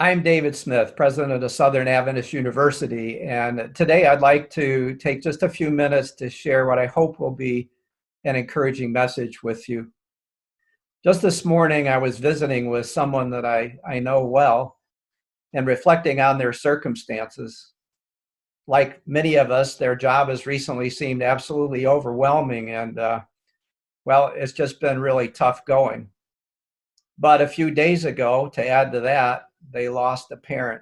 I'm David Smith, president of Southern Adventist University, and today I'd like to take just a few minutes to share what I hope will be an encouraging message with you. Just this morning, I was visiting with someone that I know well and reflecting on their circumstances. Like many of us, their job has recently seemed absolutely overwhelming, and it's just been really tough going. But a few days ago, to add to that, they lost a parent.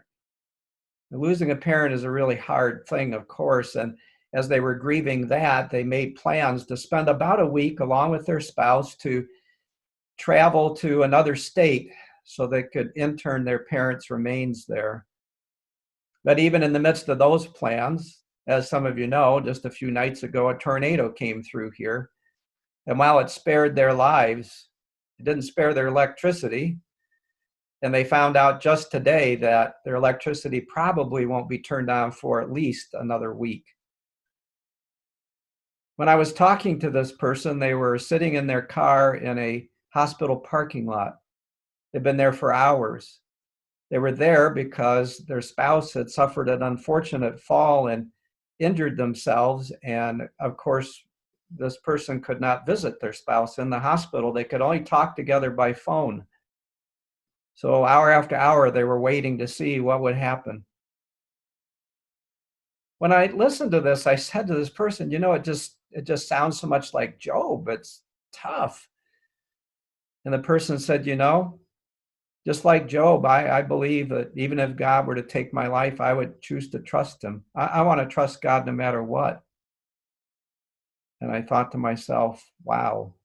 Losing a parent is a really hard thing, of course, and as they were grieving that, they made plans to spend about a week along with their spouse to travel to another state so they could intern their parents' remains there. But even in the midst of those plans, as some of you know, just a few nights ago, a tornado came through here. And while it spared their lives, it didn't spare their electricity. And they found out just today that their electricity probably won't be turned on for at least another week. When I was talking to this person, they were sitting in their car in a hospital parking lot. They'd been there for hours. They were there because their spouse had suffered an unfortunate fall and injured themselves. And of course, this person could not visit their spouse in the hospital. They could only talk together by phone. So hour after hour, they were waiting to see what would happen. When I listened to this, I said to this person, it just sounds so much like Job. It's tough. And the person said, just like Job, I believe that even if God were to take my life, I would choose to trust him. I want to trust God no matter what. And I thought to myself, wow.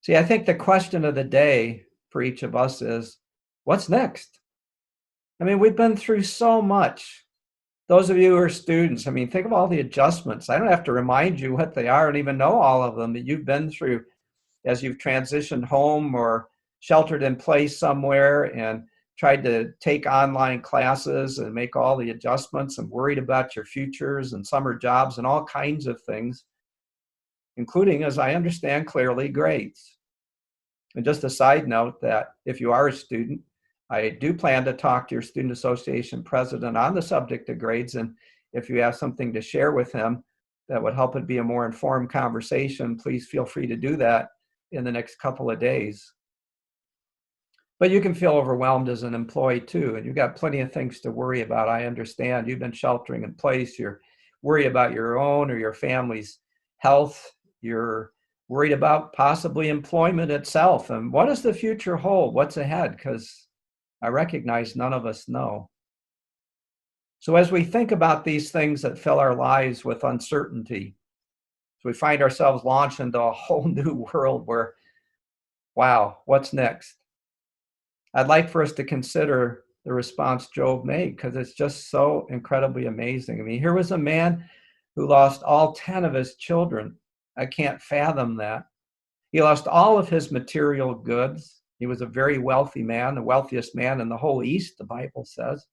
See, I think the question of the day for each of us is, what's next? I mean, we've been through so much. Those of you who are students, think of all the adjustments. I don't have to remind you what they are and even know all of them that you've been through as you've transitioned home or sheltered in place somewhere and tried to take online classes and make all the adjustments and worried about your futures and summer jobs and all kinds of things, including, as I understand clearly, grades. And just a side note that if you are a student, I do plan to talk to your Student Association president on the subject of grades. And if you have something to share with him that would help it be a more informed conversation, please feel free to do that in the next couple of days. But you can feel overwhelmed as an employee too, and you've got plenty of things to worry about. I understand you've been sheltering in place. You're worried about your own or your family's health. You're worried about possibly employment itself. And what does the future hold? What's ahead? Because I recognize none of us know. So as we think about these things that fill our lives with uncertainty, so we find ourselves launched into a whole new world where, wow, what's next? I'd like for us to consider the response Job made because it's just so incredibly amazing. Here was a man who lost all 10 of his children. I can't fathom that. He lost all of his material goods. He was a very wealthy man, the wealthiest man in the whole East, the Bible says.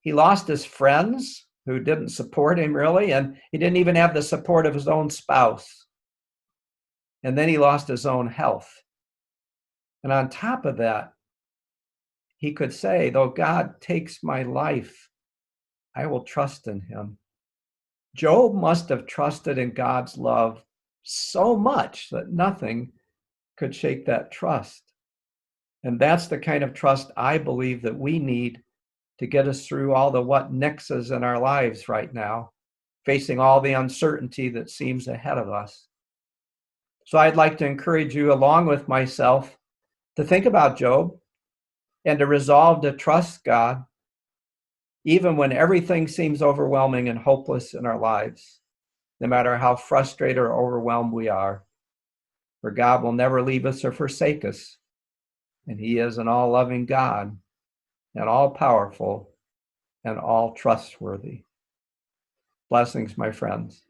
He lost his friends who didn't support him really, and he didn't even have the support of his own spouse. And then he lost his own health. And on top of that, he could say, though God takes my life, I will trust in him. Job must have trusted in God's love so much that nothing could shake that trust. And that's the kind of trust I believe that we need to get us through all the what nexts in our lives right now, facing all the uncertainty that seems ahead of us. So I'd like to encourage you, along with myself, to think about Job and to resolve to trust God, even when everything seems overwhelming and hopeless in our lives, no matter how frustrated or overwhelmed we are. For God will never leave us or forsake us, and he is an all-loving God, and all-powerful, and all-trustworthy. Blessings, my friends.